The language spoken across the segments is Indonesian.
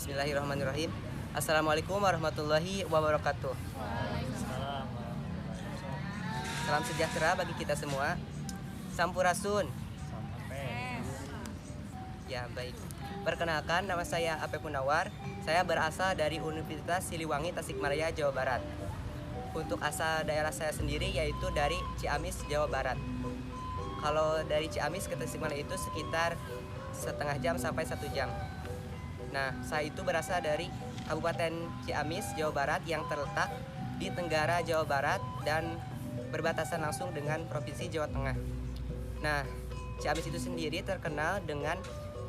Bismillahirrahmanirrahim. Assalamualaikum warahmatullahi wabarakatuh. Salam sejahtera bagi kita semua. Sampurasun. Ya, baik. Perkenalkan, nama saya Apep Munawar. Saya berasal dari Universitas Siliwangi, Tasikmalaya, Jawa Barat. Untuk asal daerah saya sendiri yaitu dari Ciamis, Jawa Barat. Kalau dari Ciamis ke Tasikmalaya itu sekitar setengah jam sampai 1 jam. Nah, saya itu berasal dari Kabupaten Ciamis, Jawa Barat yang terletak di Tenggara, Jawa Barat dan berbatasan langsung dengan Provinsi Jawa Tengah. Nah, Ciamis itu sendiri terkenal dengan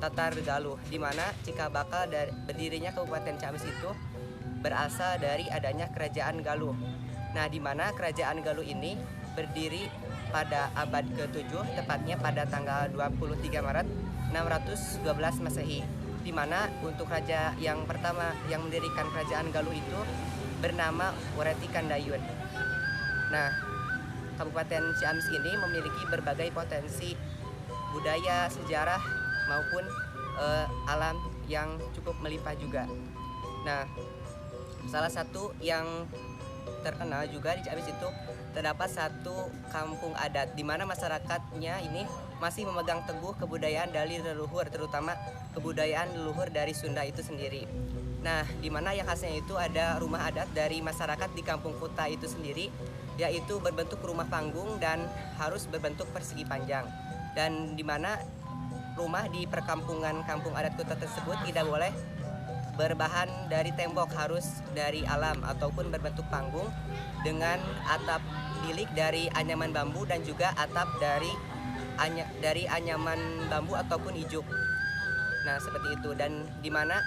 Tatar Galuh, di mana cikal bakal dari berdirinya Kabupaten Ciamis itu berasal dari adanya Kerajaan Galuh. Nah, di mana Kerajaan Galuh ini berdiri pada abad ke-7, tepatnya pada tanggal 23 Maret 612 Masehi. Di mana untuk raja yang pertama yang mendirikan Kerajaan Galuh itu bernama Wereti Kandayun. Nah, Kabupaten Ciamis ini memiliki berbagai potensi budaya, sejarah maupun alam yang cukup melimpah juga. Nah, salah satu yang terkenal juga di Ciamis itu terdapat satu kampung adat di mana masyarakatnya ini masih memegang teguh kebudayaan dari leluhur, terutama kebudayaan leluhur dari Sunda itu sendiri. Nah, di mana yang khasnya itu ada rumah adat dari masyarakat di kampung Kuta itu sendiri, yaitu berbentuk rumah panggung dan harus berbentuk persegi panjang. Dan di mana rumah di perkampungan kampung adat Kuta tersebut tidak boleh berbahan dari tembok, harus dari alam ataupun berbentuk panggung dengan atap bilik dari anyaman bambu dan juga atap dari anyaman bambu ataupun ijuk. Nah, seperti itu. Dan di mana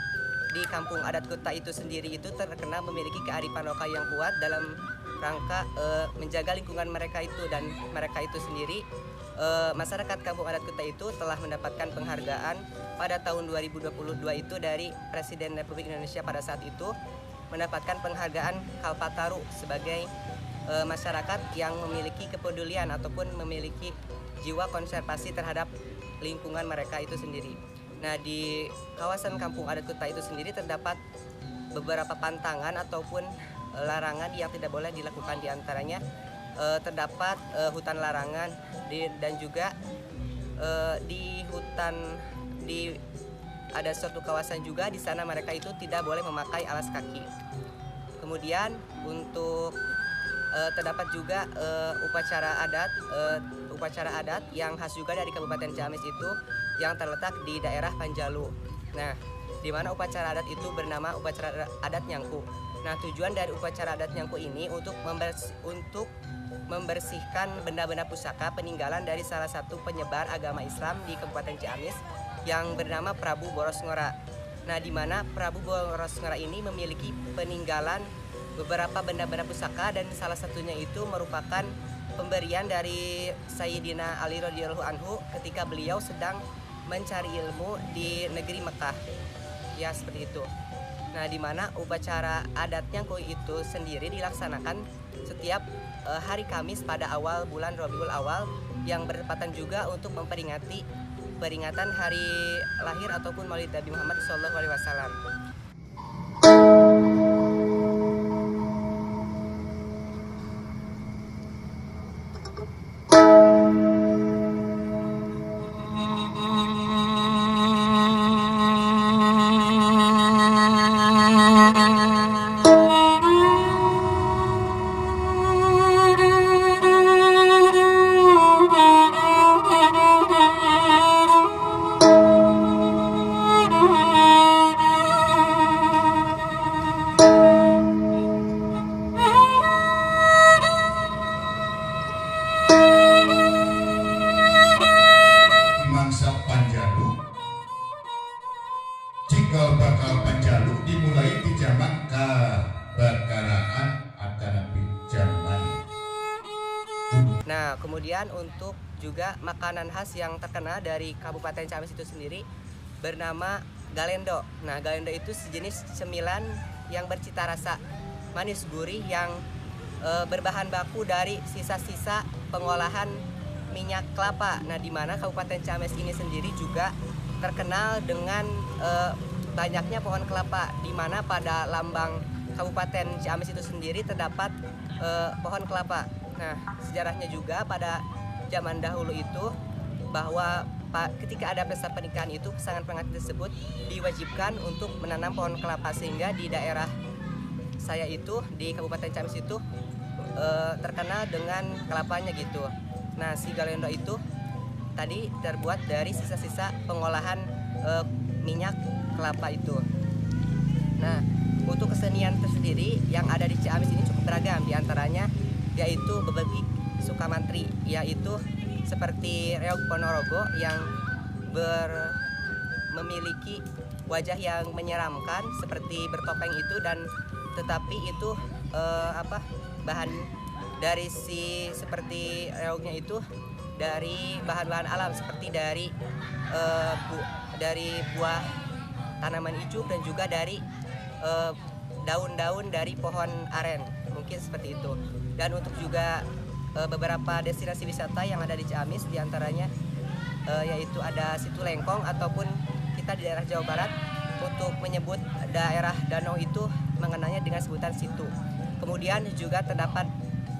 di kampung adat Kuta itu sendiri itu terkenal memiliki kearifan lokal yang kuat dalam rangka menjaga lingkungan mereka itu, dan mereka itu sendiri masyarakat kampung adat Kuta itu telah mendapatkan penghargaan pada tahun 2022 itu dari Presiden Republik Indonesia pada saat itu, mendapatkan penghargaan Kalpataru sebagai masyarakat yang memiliki kepedulian ataupun memiliki jiwa konservasi terhadap lingkungan mereka itu sendiri. Nah, di kawasan kampung adat Kuta itu sendiri terdapat beberapa pantangan ataupun larangan yang tidak boleh dilakukan. Di antaranya terdapat hutan larangan dan juga di hutan ada suatu kawasan juga di sana mereka itu tidak boleh memakai alas kaki. Kemudian untuk terdapat juga upacara adat yang khas juga dari Kabupaten Ciamis itu yang terletak di daerah Panjalu. Nah, di mana upacara adat itu bernama upacara adat Nyangku. Nah, tujuan dari upacara adat Nyangku ini untuk membersihkan benda-benda pusaka peninggalan dari salah satu penyebar agama Islam di Kabupaten Ciamis yang bernama Prabu Boros Ngora. Nah, di mana Prabu Boros Ngora ini memiliki peninggalan beberapa benda-benda pusaka, dan salah satunya itu merupakan pemberian dari Sayyidina Ali radhiyallahu anhu ketika beliau sedang mencari ilmu di negeri Mekah. Ya, seperti itu. Nah, di mana upacara adat Nyangku itu sendiri dilaksanakan setiap hari Kamis pada awal bulan Rabiul Awal yang bertepatan juga untuk memperingati peringatan hari lahir ataupun Maulid Nabi Muhammad SAW. Cikal bakal Panjalu dimulai di zaman kebakaraan Akanapi zaman. Nah, kemudian untuk juga makanan khas yang terkenal dari Kabupaten Ciamis itu sendiri bernama galendo. Nah, galendo itu sejenis cemilan yang bercita rasa manis gurih yang berbahan baku dari sisa-sisa pengolahan minyak kelapa. Nah, di mana Kabupaten Ciamis ini sendiri juga terkenal dengan banyaknya pohon kelapa, di mana pada lambang Kabupaten Ciamis itu sendiri terdapat pohon kelapa. Nah, sejarahnya juga pada zaman dahulu itu bahwa ketika ada pesta pernikahan itu pasangan pengantin tersebut diwajibkan untuk menanam pohon kelapa, sehingga di daerah saya itu di Kabupaten Ciamis itu terkenal dengan kelapanya gitu. Nah, si Galendo itu tadi terbuat dari sisa-sisa pengolahan minyak kelapa itu. Nah, untuk kesenian tersendiri yang ada di Ciamis ini cukup beragam, diantaranya yaitu Bebegik Sukamantri, yaitu seperti Reog Ponorogo yang memiliki wajah yang menyeramkan seperti bertopeng itu, dan tetapi itu bahan dari seperti reognya itu dari bahan-bahan alam seperti dari buah tanaman ijuk dan juga dari daun-daun dari pohon aren, mungkin seperti itu. Dan untuk juga beberapa destinasi wisata yang ada di Ciamis, diantaranya yaitu ada Situ Lengkong, ataupun kita di daerah Jawa Barat untuk menyebut daerah danau itu mengenalnya dengan sebutan situ. Kemudian juga terdapat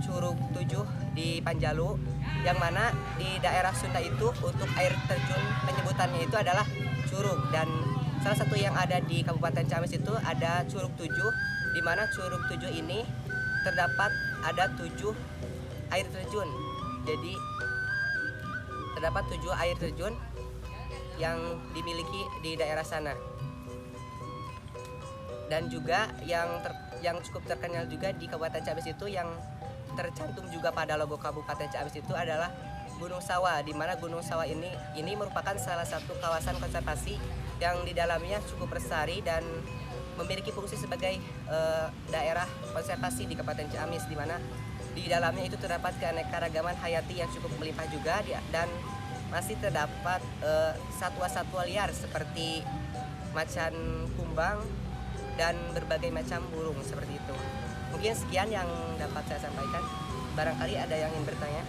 Curug 7 di Panjalu, yang mana di daerah Sunda itu untuk air terjun penyebutannya itu adalah curug, dan salah satu yang ada di Kabupaten Ciamis itu ada Curug 7, di mana Curug 7 ini terdapat ada 7 air terjun. Jadi terdapat 7 air terjun yang dimiliki di daerah sana. Dan juga yang cukup terkenal juga di Kabupaten Ciamis itu yang tercantum juga pada logo Kabupaten Ciamis itu adalah Gunung Sawah, di mana Gunung Sawah ini merupakan salah satu kawasan konservasi yang di dalamnya cukup lestari dan memiliki fungsi sebagai daerah konservasi di Kabupaten Ciamis, di mana di dalamnya itu terdapat keanekaragaman hayati yang cukup melimpah juga, dan masih terdapat satwa-satwa liar seperti macan kumbang dan berbagai macam burung seperti itu. Mungkin sekian yang dapat saya sampaikan. Barangkali ada yang ingin bertanya.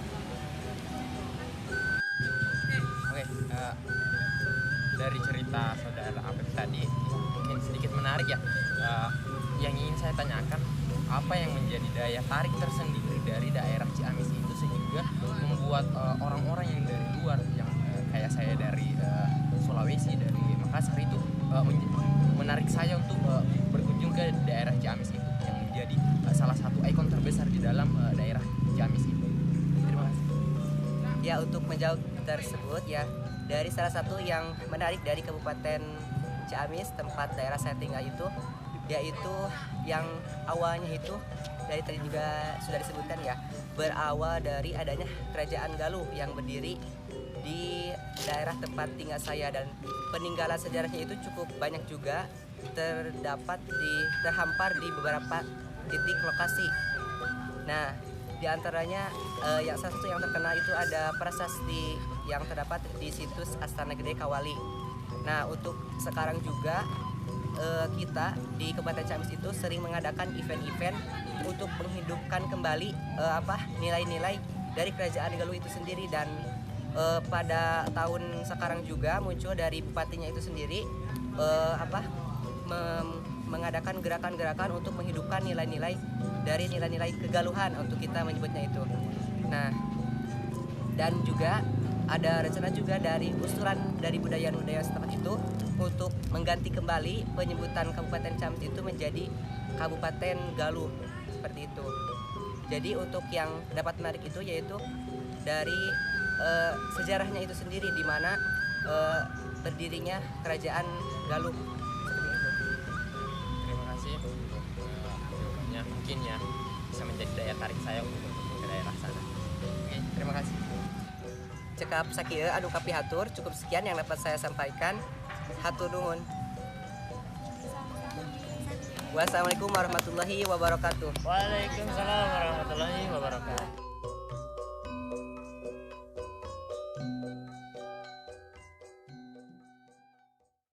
Oke, dari cerita saudara Apep tadi mungkin sedikit menarik ya. Yang ingin saya tanyakan, apa yang menjadi daya tarik tersendiri dari daerah Ciamis itu sehingga membuat orang-orang yang dari luar, yang kayak saya dari Sulawesi, dari Makassar itu menarik saya untuk berkunjung ke daerah Ciamis itu, yang menjadi salah satu ikon terbesar di dalam daerah Ciamis itu. Terima kasih. Ya, untuk menjawab tersebut ya, dari salah satu yang menarik dari Kabupaten Ciamis, tempat daerah saya tinggal itu, yaitu yang awalnya itu dari tadi juga sudah disebutkan ya, berawal dari adanya Kerajaan Galuh yang berdiri di daerah tempat tinggal saya, dan peninggalan sejarahnya itu cukup banyak juga, terhampar di beberapa titik lokasi. Nah, diantaranya yang salah satu yang terkenal itu ada prasasti yang terdapat di situs Astana Gede Kawali. Nah, untuk sekarang juga kita di Kabupaten Ciamis itu sering mengadakan event-event untuk menghidupkan kembali nilai-nilai dari Kerajaan Galuh itu sendiri, dan pada tahun sekarang juga muncul dari bupatinya itu sendiri mengadakan gerakan-gerakan untuk menghidupkan nilai-nilai dari nilai-nilai kegaluhan untuk kita menyebutnya itu. Nah, dan juga ada rencana juga dari usulan dari budaya-budaya setempat itu untuk mengganti kembali penyebutan Kabupaten Ciamis itu menjadi Kabupaten Galuh seperti itu. Jadi untuk yang dapat menarik itu yaitu dari sejarahnya itu sendiri, di mana berdirinya Kerajaan Galuh seperti itu. Terima kasih untuk jawabannya, mungkin ya bisa menjadi daya tarik saya untuk ke daerah sana. Oke, terima kasih. Cekap sakieu anu kapihatur, cukup sekian yang dapat saya sampaikan. Hatur nuhun. Wassalamualaikum warahmatullahi wabarakatuh. Waalaikumsalam warahmatullahi wabarakatuh.